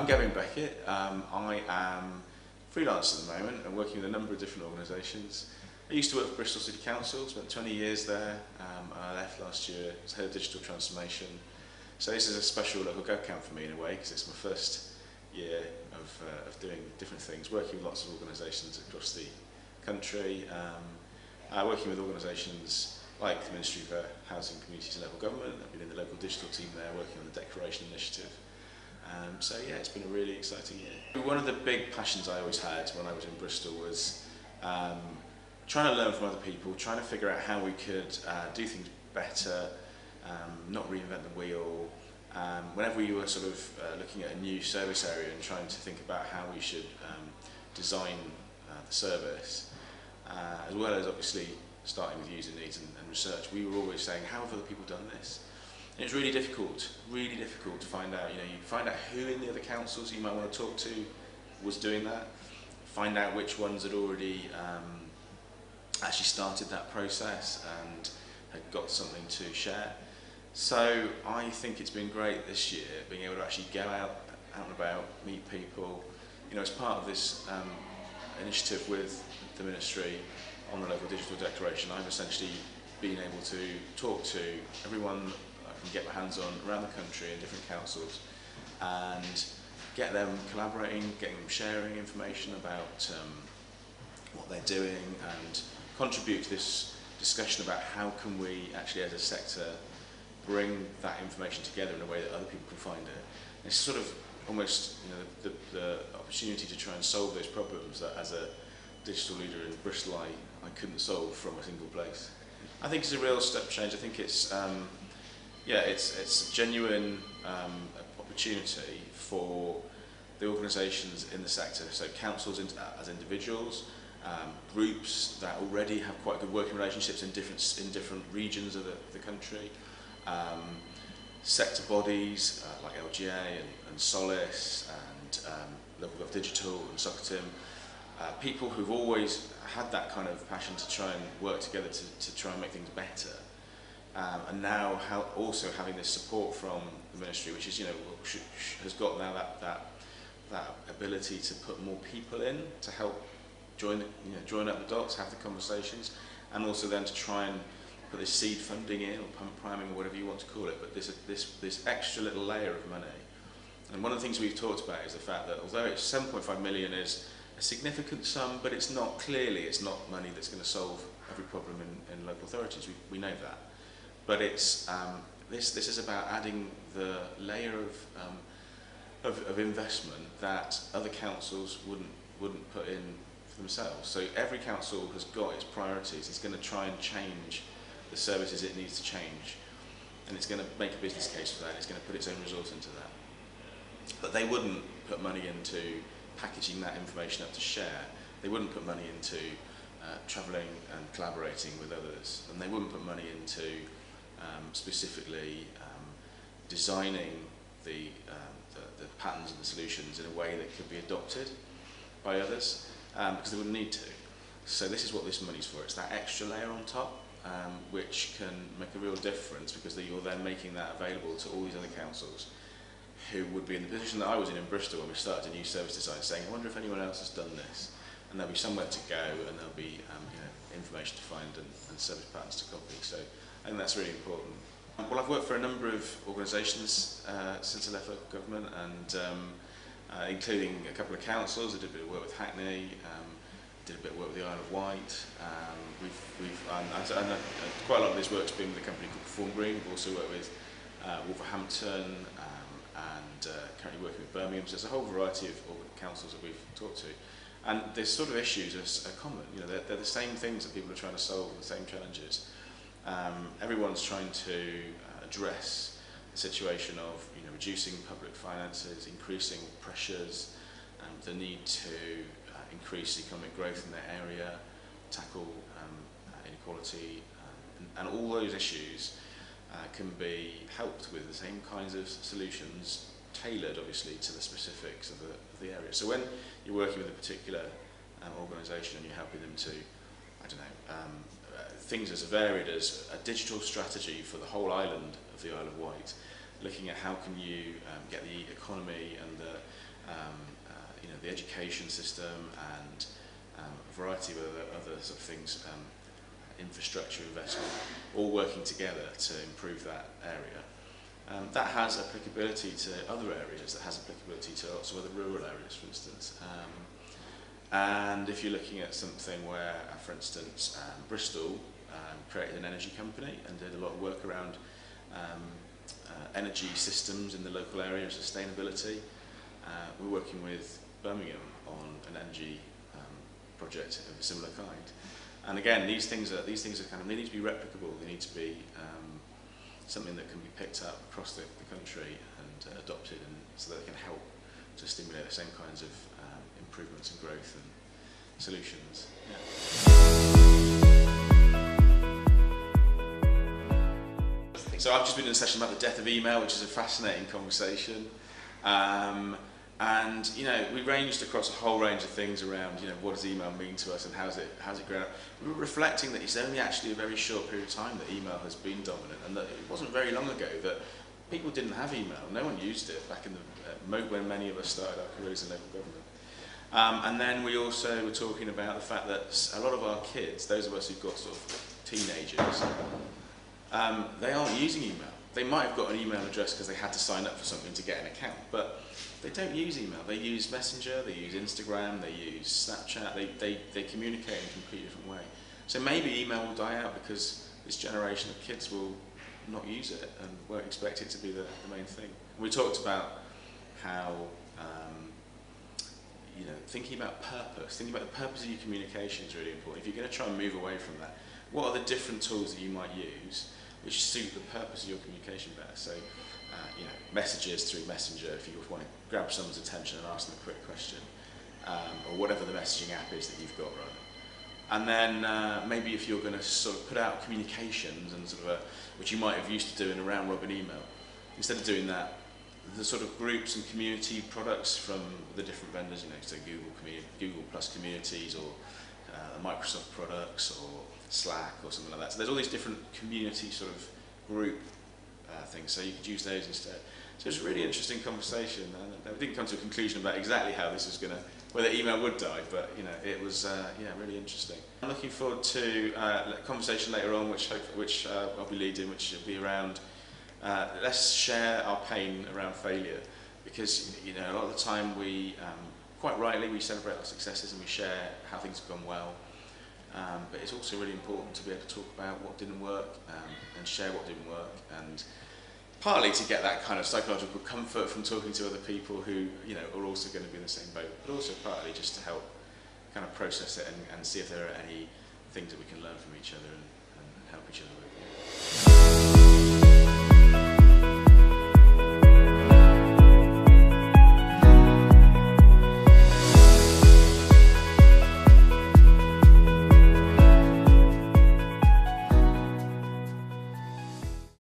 I'm Gavin Beckett. I am freelance at the moment and working with a number of different organisations. I used to work for Bristol City Council, spent 20 years there. I left last year as head of digital transformation. So this is a special LocalGovCamp for me in a way, because it's my first year of doing different things, working with lots of organisations across the country, working with organisations like the Ministry for Housing, Communities and Local Government. I've been in the local digital team there working on the Declaration Initiative. So yeah, it's been a really exciting year. One of the big passions I always had when I was in Bristol was trying to learn from other people, trying to figure out how we could do things better, not reinvent the wheel. Whenever we were sort of looking at a new service area and trying to think about how we should design the service, as well as obviously starting with user needs and research, we were always saying, how have other people done this? And it's really difficult to find out. You find out who in the other councils you might want to talk to was doing that, find out which ones had already actually started that process and had got something to share. So I think it's been great this year being able to actually go out and about, meet people. As part of this initiative with the Ministry on the local digital declaration, I've essentially been able to talk to everyone I can get my hands on around the country in different councils and get them collaborating, getting them sharing information about what they're doing and contribute to this discussion about how can we actually as a sector bring that information together in a way that other people can find it. And it's sort of almost the opportunity to try and solve those problems that as a digital leader in Bristol I couldn't solve from a single place. I think it's a real step change. I think it's it's a genuine opportunity for the organisations in the sector, so councils as individuals, groups that already have quite good working relationships in different regions of the country, sector bodies like LGA and Solace and LocalGov Digital and Soccertim, people who've always had that kind of passion to try and work together to try and make things better. And now also having this support from the Ministry, which is has got now that ability to put more people in to help join up the dots, have the conversations, and also then to try and put this seed funding in, or pump priming, or whatever you want to call it, but this extra little layer of money. And one of the things we've talked about is the fact that although it's 7.5 million is a significant sum, but it's not money that's going to solve every problem in local authorities. We know that. But it's this is about adding the layer of investment that other councils wouldn't put in for themselves. So every council has got its priorities. It's going to try and change the services it needs to change, and it's going to make a business case for that. It's going to put its own resource into that. But they wouldn't put money into packaging that information up to share. They wouldn't put money into travelling and collaborating with others, and they wouldn't put money into specifically designing the patterns and the solutions in a way that could be adopted by others, because they wouldn't need to. So this is what this money's for. It's that extra layer on top, which can make a real difference, because you're then making that available to all these other councils who would be in the position that I was in Bristol when we started a new service design, saying, I wonder if anyone else has done this. And there'll be somewhere to go, and there'll be information to find and service patterns to copy. So I think that's really important. Well, I've worked for a number of organisations since I left local government, and including a couple of councils. I did a bit of work with Hackney, did a bit of work with the Isle of Wight. Quite a lot of this work's been with a company called Perform Green. We've also worked with Wolverhampton, and currently working with Birmingham. So there's a whole variety of councils that we've talked to. And this sort of issues are common. They're the same things that people are trying to solve, the same challenges. Everyone's trying to address the situation of reducing public finances, increasing pressures, the need to increase economic growth in their area, tackle inequality, and all those issues can be helped with the same kinds of solutions, tailored obviously to the specifics of the area. So when you're working with a particular organisation and you're helping them to, things as varied as a digital strategy for the whole island of the Isle of Wight, looking at how can you get the economy the education system, and a variety of other sort of things, infrastructure investment, all working together to improve that area. That has applicability to other areas, that has applicability to lots of other rural areas, for instance. And if you're looking at something where, for instance, Bristol created an energy company and did a lot of work around energy systems in the local area and sustainability, we're working with Birmingham on an energy project of a similar kind. And again, these things are kind of, they need to be replicable. They need to be something that can be picked up across the country and adopted, and so that they can help to stimulate the same kinds of improvements and growth and solutions. Yeah. So I've just been in a session about the death of email, which is a fascinating conversation. And we ranged across a whole range of things around, what does email mean to us and how's it grown up. We were reflecting that it's only actually a very short period of time that email has been dominant, and that it wasn't very long ago that people didn't have email. No one used it back in the when many of us started our careers in local government. And then we also were talking about the fact that a lot of our kids, those of us who've got sort of teenagers, they aren't using email. They might have got an email address because they had to sign up for something to get an account, but they don't use email. They use Messenger, they use Instagram, they use Snapchat, they communicate in a completely different way. So maybe email will die out because this generation of kids will not use it and won't expect it to be the main thing. We talked about how thinking about the purpose of your communication is really important. If you're going to try and move away from that, what are the different tools that you might use which suit the purpose of your communication better? So, messages through Messenger, if you want to grab someone's attention and ask them a quick question, or whatever the messaging app is that you've got running. And then maybe if you're going to sort of put out communications and which you might have used to do in a round robin email, instead of doing that, the sort of groups and community products from the different vendors, so Google Plus communities, or Microsoft products, or Slack, or something like that. So there's all these different community sort of group things, so you could use those instead. So it's a really interesting conversation, and we didn't come to a conclusion about exactly how this was whether email would die, but it was really interesting. I'm looking forward to a conversation later on, which I'll be leading, which will be around let's share our pain around failure, because a lot of the time we quite rightly we celebrate our successes and we share how things have gone well, but it's also really important to be able to talk about what didn't work and share what didn't work, and partly to get that kind of psychological comfort from talking to other people who are also going to be in the same boat, but also partly just to help kind of process it and see if there are any things that we can learn from each other and help each other with.